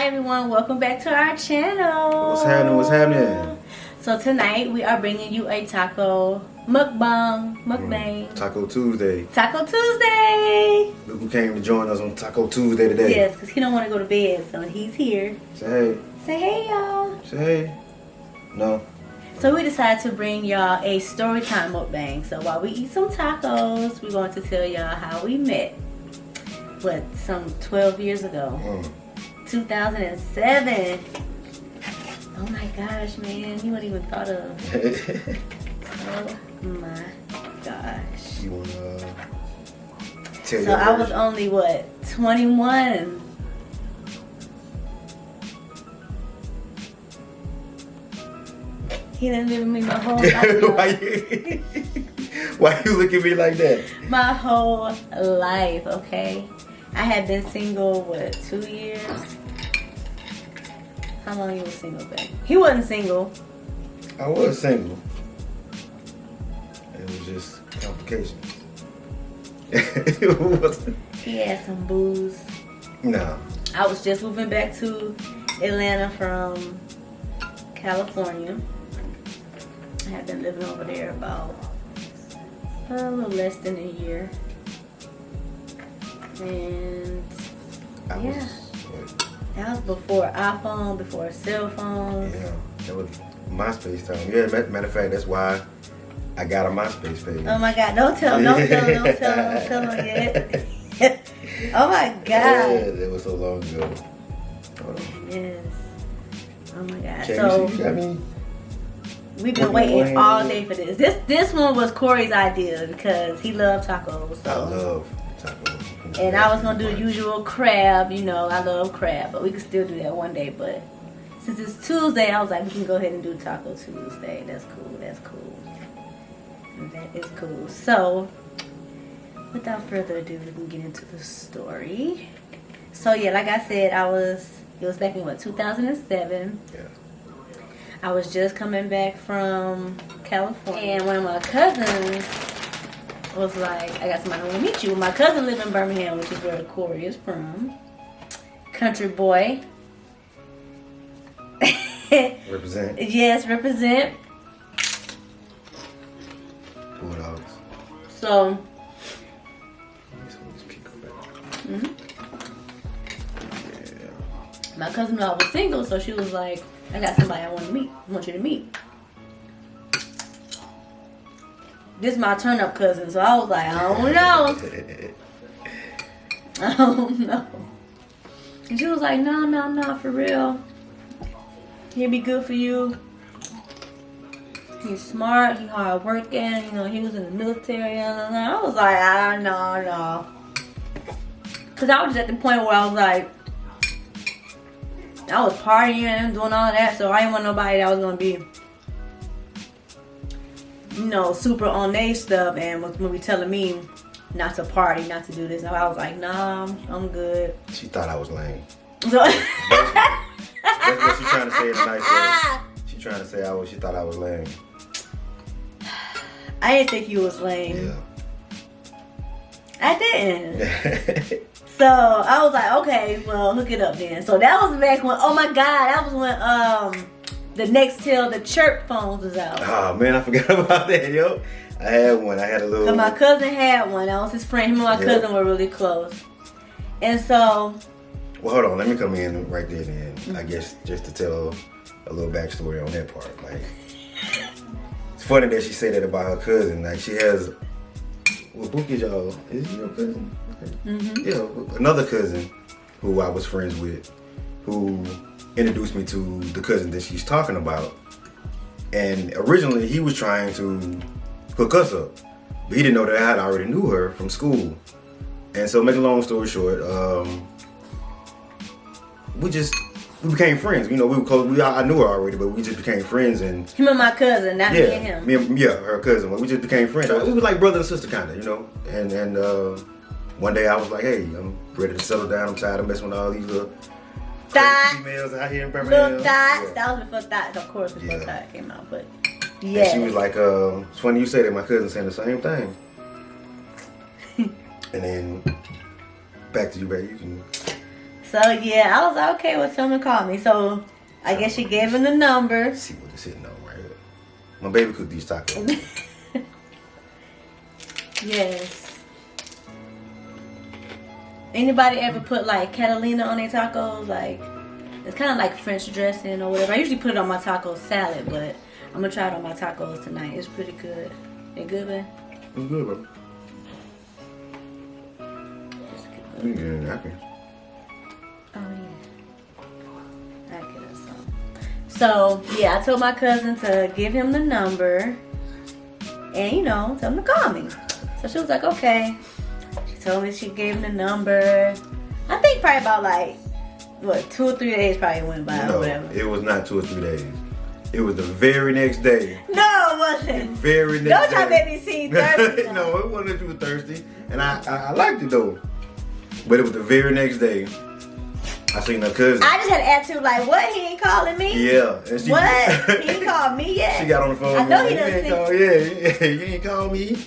everyone, welcome back to our channel. What's happening? What's happening? So tonight we are bringing you a taco mukbang. Taco Tuesday. Taco Tuesday. Look who came to join us on Taco Tuesday today. Yes, because he don't want to go to bed, so he's here. Say hey. Say hey, y'all. Say hey. No. So we decided to bring y'all a story time mukbang. So while we eat some tacos, we're going to tell y'all how we met. What, some 12 years ago? 2007. Oh my gosh, man. You wouldn't even thought of. Oh my gosh. You wanna tell So your I was version? only, what, 21? He didn't live with me my whole life. Why you look at me like that? My whole life, okay? I had been single, what, 2 years? How long you was single, babe? He wasn't single. I was single. It was just complications. It wasn't. He had some booze. No. I was just moving back to Atlanta from California. I had been living over there about a little less than a year. And I yeah, that was before iPhone, before cell phones. Yeah, that was MySpace time. Yeah, matter of fact, that's why I got a MySpace page. Oh my God, don't tell him yet. Oh my God. Yeah, that was so long ago. Hold on. Yes. Oh my God. Can So you see, I mean, we've been waiting all day for this. This one was Corey's idea because he loved tacos. So. I love tacos. And I was gonna do the usual crab, you know, I love crab, but we could still do that one day. But since it's Tuesday, I was like, we can go ahead and do Taco Tuesday. That's cool, that's cool. That is cool. So, without further ado, we can get into the story. So yeah, like I said, it was back in what, 2007. Yeah. I was just coming back from California. And one of my cousins was like, I got somebody who want to meet you. My cousin lived in Birmingham, which is where Khorys is from. Country boy. Represent. Yes, represent. Bulldogs. So, my cousin knew I was single, so she was like, I got somebody I want you to meet. This is my turn up cousin, so I was like, I don't know. I don't know. And she was like, no, for real. He'll be good for you. He's smart, he's hard working, you know, he was in the military. And I was like, no. Because I was just at the point where I was like, I was partying, doing all that, so I didn't want nobody that was going to be, you know, super on their stuff and was going to be telling me not to party, not to do this. And I was like, nah, I'm good. She thought I was lame. So That's what she's trying to say in a nice way. She's trying to say she thought I was lame. I didn't think you was lame. Yeah. I didn't. So I was like, okay, well, hook it up then. So that was back when, oh my God, that was when the Nextel, the chirp phones was out. Oh man, I forgot about that, yo. I had one. I had a little. So my cousin had one. That was his friend. Him and my cousin were really close. And so. Well, hold on. Let me come in right there then. I guess just to tell a little backstory on that part. Like, it's funny that she said that about her cousin. Like, she has. What book is y'all? Is he your cousin? Yeah, another cousin who I was friends with, who introduced me to the cousin that she's talking about. And originally he was trying to hook us up, but he didn't know that I already knew her from school. And so, make a long story short, we became friends. You know, we were close. I knew her already, but we just became friends. And him and my cousin, not me and him. Her cousin. We just became friends. We were like brother and sister, kind of, you know. And one day I was like, hey, I'm ready to settle down. I'm tired of messing with all these little females out here in Birmingham. Little thoughts. That was before thoughts, of course, before thoughts came out. But yeah, and she was like, it's funny you say that. My cousin saying the same thing. And then back to you, baby. You can So yeah, I was like, okay, well, tell him to call me. So I guess she gave him the number. Let's see what it's hitting on right here. My baby cooked these tacos. Yes. Anybody ever put like Catalina on their tacos? Like, it's kind of like French dressing or whatever. I usually put it on my taco salad, but I'm gonna try it on my tacos tonight. It's pretty good. They good, man? It's good, bro. You get it happy. Oh yeah. I get us some. So yeah, I told my cousin to give him the number, and you know, tell him to call me. So she was like, okay. She told me she gave him the number. I think probably about like what 2 or 3 days probably went by or whatever. It was not 2 or 3 days. It was the very next day. No, it wasn't. The very next day. Don't try to make me seem thirsty. No, it wasn't that you were thirsty, and I liked it though. But it was the very next day. I seen her cousin. I just had an attitude like, what? He ain't calling me? Yeah. And she, what? He ain't called me yet? She got on the phone. I know he you doesn't ain't call, yeah, you ain't call me.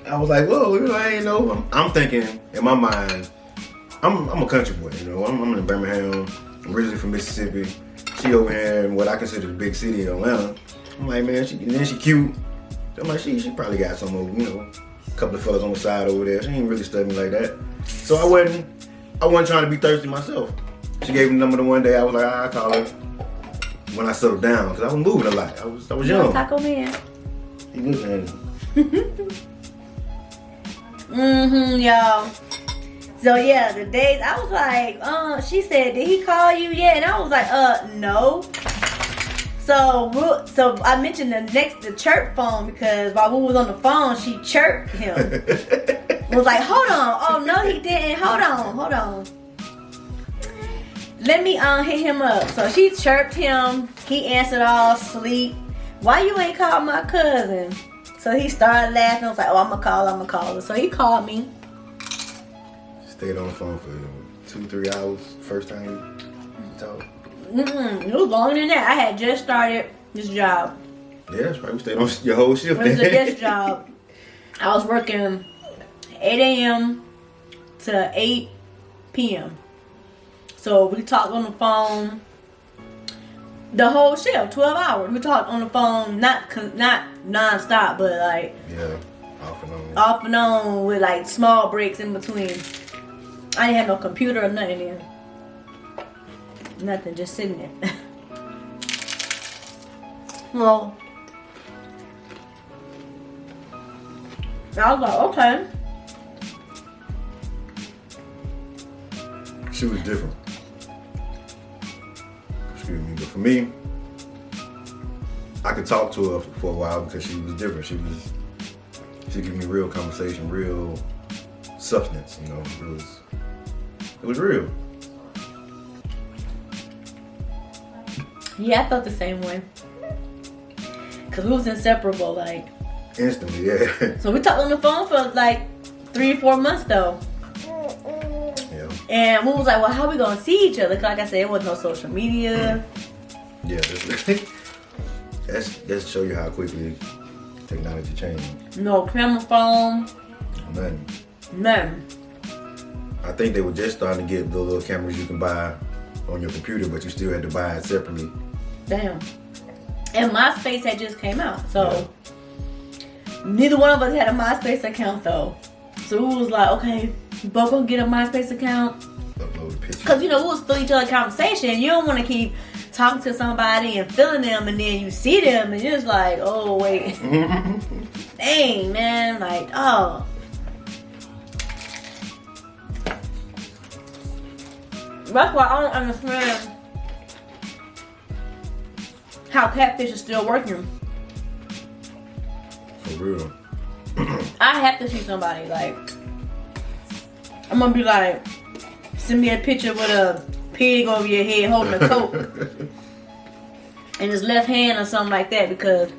I was like, whoa, you know, I ain't know. I'm thinking in my mind, I'm a country boy, you know. I'm in Birmingham. I'm originally from Mississippi. She over here in what I consider the big city of Atlanta. I'm like, man, and then she cute. I'm like, she probably got some, you know, a couple of fellas on the side over there. She ain't really studied me like that. So I wasn't trying to be thirsty myself. She gave me the number the one day. I was like, I'll call her when I settled down, because I was moving a lot. I was young. Taco man. He good, man. Y'all. So yeah, the days I was like, she said, did he call you yet? And I was like, no. So I mentioned the chirp phone, because while we was on the phone, she chirped him. Was like, hold on. Oh no, he didn't. Hold on. Let me hit him up. So she chirped him. He answered all asleep. Why you ain't called my cousin? So he started laughing. I was like, oh, I'm gonna call her. So he called me. Stayed on the phone for 2-3 hours. First time you talked. It was longer than that. I had just started this job. Yeah, that's right. We stayed on your whole shift. It was a desk job. I was working 8 a.m. to 8 p.m. So we talked on the phone the whole shift, 12 hours. We talked on the phone, not non-stop, but like off and on with like small breaks in between. I didn't have no computer or nothing in. Nothing, just sitting there. Well, I was like, okay. She was different. Excuse me, but for me, I could talk to her for a while because she was different. She gave me real conversation, real substance. You know, it was real. Yeah, I felt the same way. Cause we was inseparable, like instantly, yeah. So we talked on the phone for like 3 or 4 months though. Yeah. And we was like, well, how we gonna see each other? Cause like I said, it wasn't no social media. Yeah, that's show you how quickly technology changed. No camera phone. Nothing. I think they were just starting to get the little cameras you can buy on your computer, but you still had to buy it separately. Damn. And MySpace had just came out, so neither one of us had a MySpace account though. So we was like, okay, we both gonna get a MySpace account. Upload a picture. Cause you know we was feeling each other's conversation. You don't want to keep talking to somebody and feeling them, and then you see them and you're just like, oh wait, dang man, like oh. That's why I don't understand how catfish is still working. For real. I have to see somebody, like, I'm gonna be like, send me a picture with a pig over your head holding a Coke in his left hand or something like that, because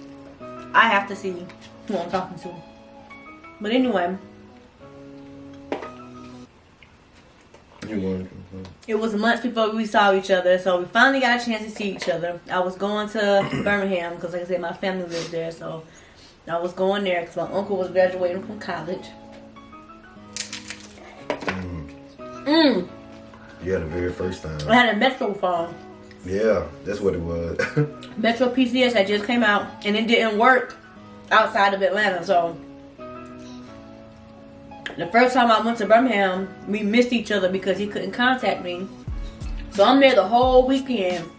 I have to see who I'm talking to. But anyway, it was months before we saw each other, so we finally got a chance to see each other. I was going to Birmingham because, like I said, my family lives there, so I was going there because my uncle was graduating from college. Yeah, the very first time. I had a Metro phone. Yeah, that's what it was. Metro PCS that just came out, and it didn't work outside of Atlanta. So the first time I went to Birmingham, we missed each other because he couldn't contact me. So I'm there the whole weekend.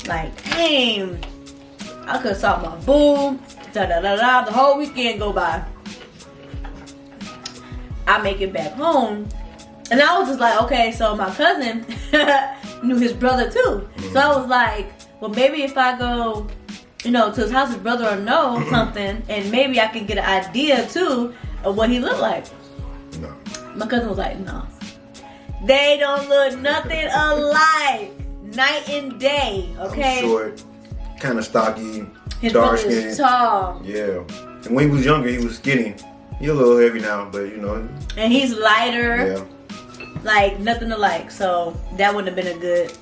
Like, dang, I could have saw my boo. The whole weekend go by. I make it back home, and I was just like, okay, so my cousin knew his brother too. So I was like, well, maybe if I go, you know, to his house, his brother will know something, and maybe I can get an idea too of what he looked like. No. My cousin was like, no, they don't look nothing alike, night and day. Okay. I'm short, kind of stocky, His dark brother skin. is tall. Yeah, and when he was younger, he was skinny. He's a little heavy now, but you know. And he's lighter. Yeah. Like nothing alike. So that wouldn't have been a good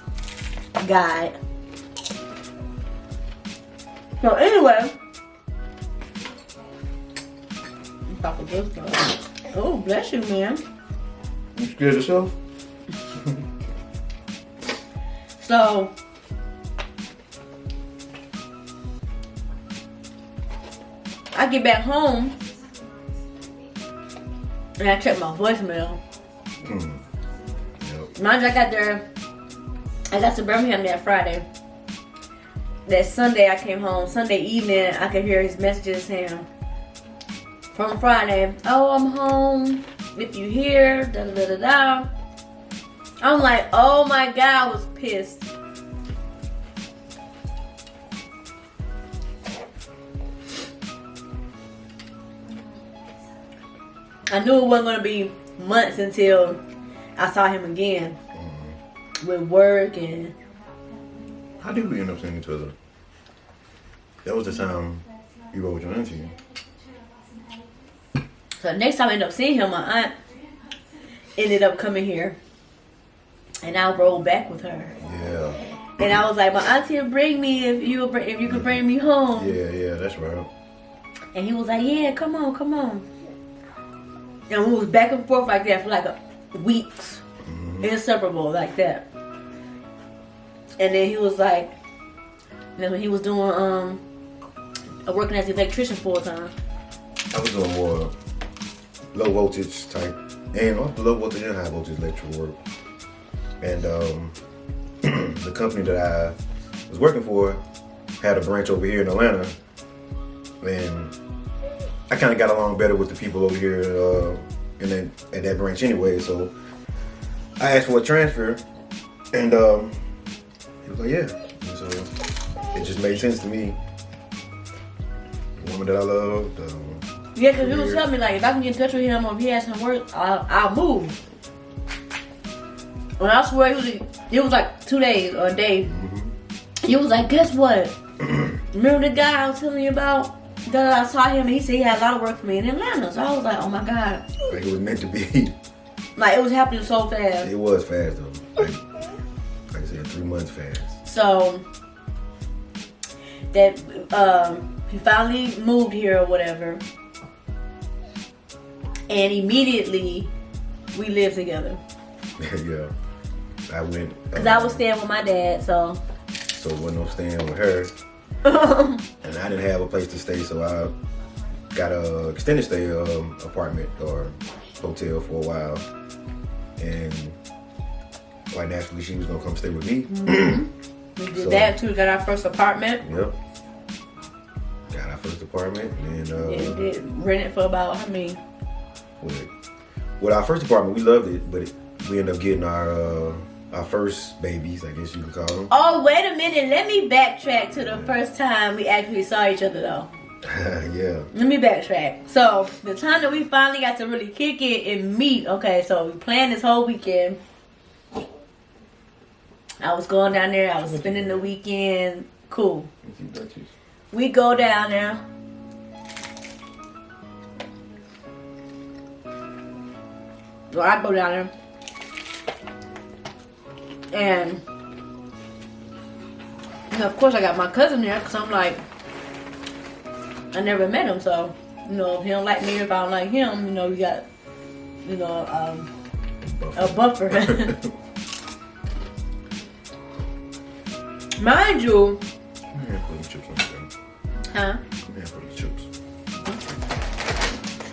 guide. So anyway, oh, bless you, man. You scared yourself? So I get back home and I check my voicemail. Yep. Mind you, I got to Birmingham that Friday. That Sunday I came home. Sunday evening I could hear his messages saying from Friday, oh, I'm home. If you hear, da da da da. I'm like, oh my God, I was pissed. I knew it wasn't going to be months until I saw him again with work and... How did we end up seeing each other? That was the time you wrote your auntie. So the next time I ended up seeing him, my aunt ended up coming here. And I rolled back with her. Yeah. And I was like, my auntie will bring me if you could bring me home. Yeah, that's right. And he was like, yeah, come on, come on. And we was back and forth like that for like weeks. Inseparable like that. And then he was like, that's when he was doing working as an electrician full time. I was doing more low voltage type and also low voltage and high voltage electrical work. And the company that I was working for had a branch over here in Atlanta, and I kind of got along better with the people over here in that branch anyway. So I asked for a transfer, and he was like, yeah. And so it just made sense to me. The woman that I loved. Yeah, because he was telling me, like, if I can get in touch with him or if he has some work, I'll move. And I swear, it was like 2 days or a day. He was like, guess what? Remember the guy I was telling you about? That I saw him and he said he had a lot of work for me in Atlanta. So I was like, oh my God. Like it was meant to be. Like, it was happening so fast. It was fast though. Like I said, 3 months fast. So that he finally moved here or whatever, and immediately we lived together. Yeah, I went Cause I was staying with my dad, so it wasn't no staying with her, and I didn't have a place to stay, so I got a extended stay apartment or hotel for a while, and quite naturally she was gonna come stay with me. We did that too. Got our first apartment. Yep. Got our first apartment, and Yeah, we did rent it for about how many? With our first apartment, we loved it, but we ended up getting our first babies, I guess you could call them. Oh, wait a minute. Let me backtrack to the first time we actually saw each other, though. Yeah. Let me backtrack. So, the time that we finally got to really kick it and meet, okay, so we planned this whole weekend. I was going down there. I was spending the weekend. Cool. We go down there. Well, I go down there. And, you know, of course, I got my cousin there because I'm like, I never met him. So, you know, if he don't like me, if I don't like him, you know, we got, you know, a buffer. Mind you. Come here and put the chips on there. Huh? Come here and put the chips.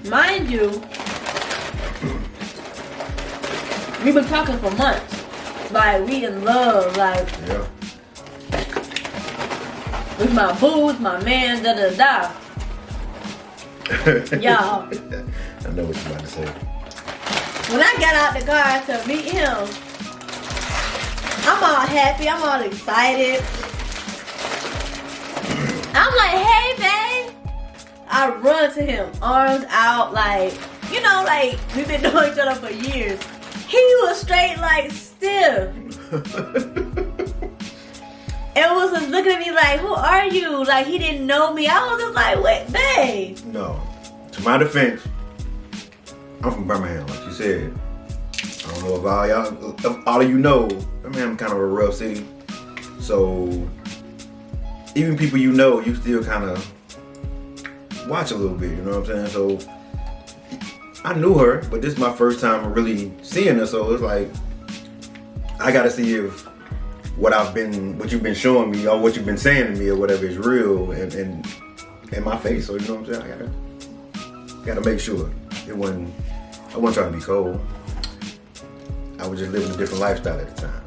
Mind you, we've been talking for months. Like, we in love. Like, Yeah. with my boo, with my man, da da da. Y'all. I know what you're about to say. When I got out the car to meet him, I'm all happy, I'm all excited. I'm like, hey, babe. I run to him, arms out, like, you know, like, we've been knowing each other for years. He was straight, like, stiff. And was just looking at me like, who are you? Like, he didn't know me. I was just like, wait, babe. No. To my defense, I'm from Birmingham, like you said. I don't know if all of you know, Birmingham kind of a rough city. So even people you know, you still kind of watch a little bit, you know what I'm saying? So I knew her, but this is my first time really seeing her, so it's like I gotta see if what you've been showing me or what you've been saying to me or whatever is real and in my face. So you know what I'm saying? I gotta make sure I wasn't trying to be cold. I was just living a different lifestyle at the time.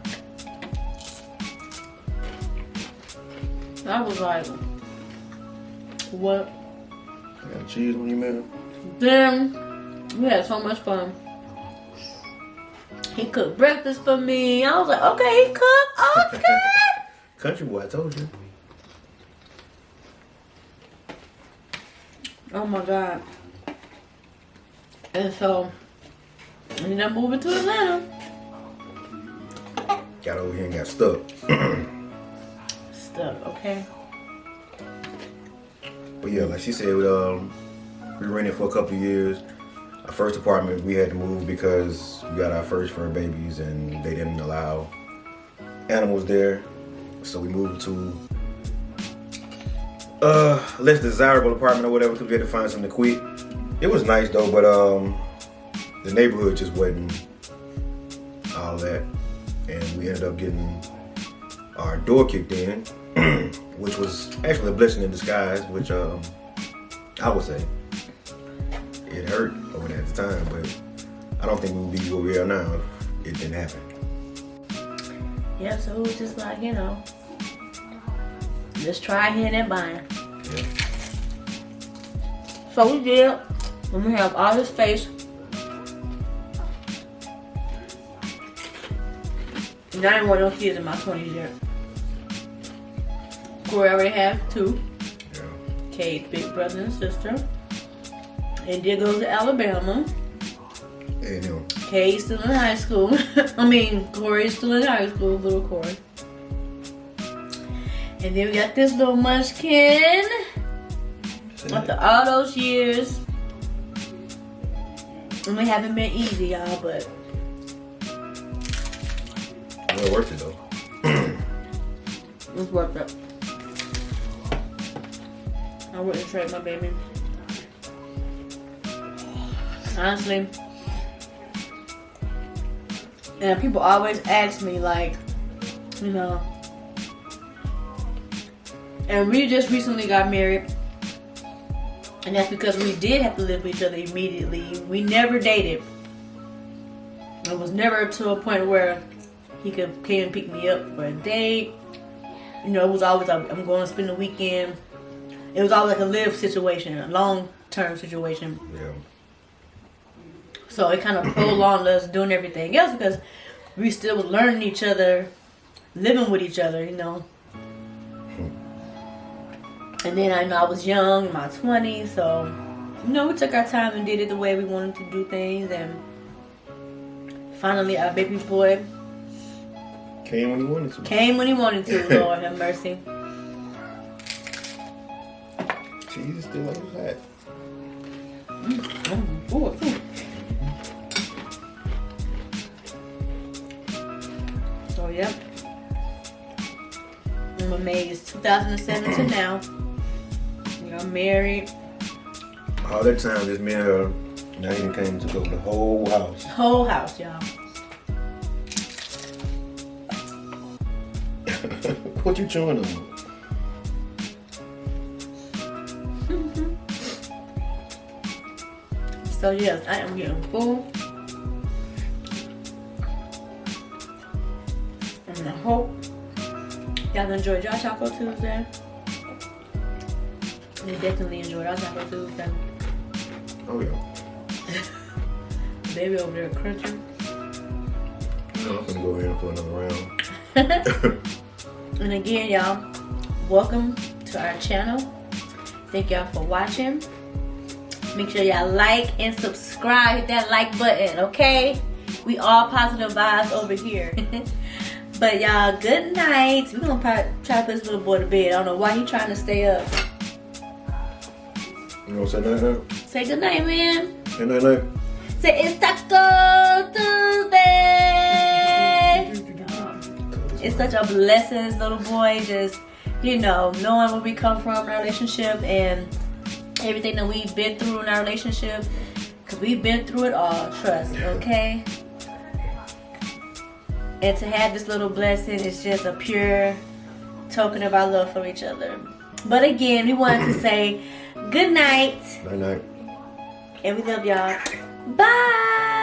I was like, what? You got cheese on you, man? Then we had so much fun. He cooked breakfast for me. I was like, okay, he cooked. Okay. Country boy, I told you. Oh my God. And so, we ended up moving to Atlanta. Got over here and got stuck. Stuck, okay. But yeah, like she said, we rented for a couple of years. Our first apartment, we had to move because we got our first fur babies and they didn't allow animals there. So we moved to a less desirable apartment or whatever because we had to find something quick. It was nice though, but the neighborhood just wasn't all that. And we ended up getting our door kicked in, which was actually a blessing in disguise, which I would say. It hurt over there at the time, but I don't think we would be where we are now if it didn't happen. Yeah, so it was just like, you know, just try here and buying. Yeah. So we did. And we have all this space. And I didn't want no kids in my 20s yet. Corey already has 2. Yeah. Kate's big brother and sister. And Dia goes to Alabama. And you know, Kate's still in high school. Corey's still in high school, little Corey. And then we got this little munchkin. After all those years. And we haven't been easy, y'all, but well worth it though. it's worth it. I wouldn't trade my baby. Honestly. And people always ask me, like, you know. And we just recently got married. And that's because we did have to live with each other immediately. We never dated. It was never to a point where he came and pick me up for a date. You know, it was always, I'm going to spend the weekend. It was always like a live situation, a long-term situation. Yeah. So it kind of prolonged us doing everything else because we still was learning each other, living with each other, you know. And then I know I was young, in my 20s, so, you know, we took our time and did it the way we wanted to do things. And finally, our baby boy Came when he wanted to. came when he wanted to, Lord have mercy. Cheese is still like it's hot. I'm full too. So, yep. I'm amazed. 2007 to now. We got married. All that time, just me and her, now he came and took over the whole house. Whole house, y'all. What what you chewing on? So yes, I am getting full. And I hope y'all enjoyed y'all Taco Tuesday. We definitely enjoyed our Taco Tuesday. Oh yeah. Baby over there crunching. I'm gonna go in for another round. And again, y'all, welcome to our channel. Thank y'all for watching. Make sure y'all like and subscribe. Hit that like button, okay? We all positive vibes over here. But y'all, good night. We're gonna try to put this little boy to bed. I don't know why he trying to stay up. You know what I'm saying? Say good night, man. Good night. Say it's Taco Tuesday. It's such a blessing, this little boy, just, you know, knowing where we come from in our relationship and everything that we've been through in our relationship. Because we've been through it all, trust, okay? And to have this little blessing is just a pure token of our love for each other. But again, we wanted to say good night. Night night. And we love y'all. Bye.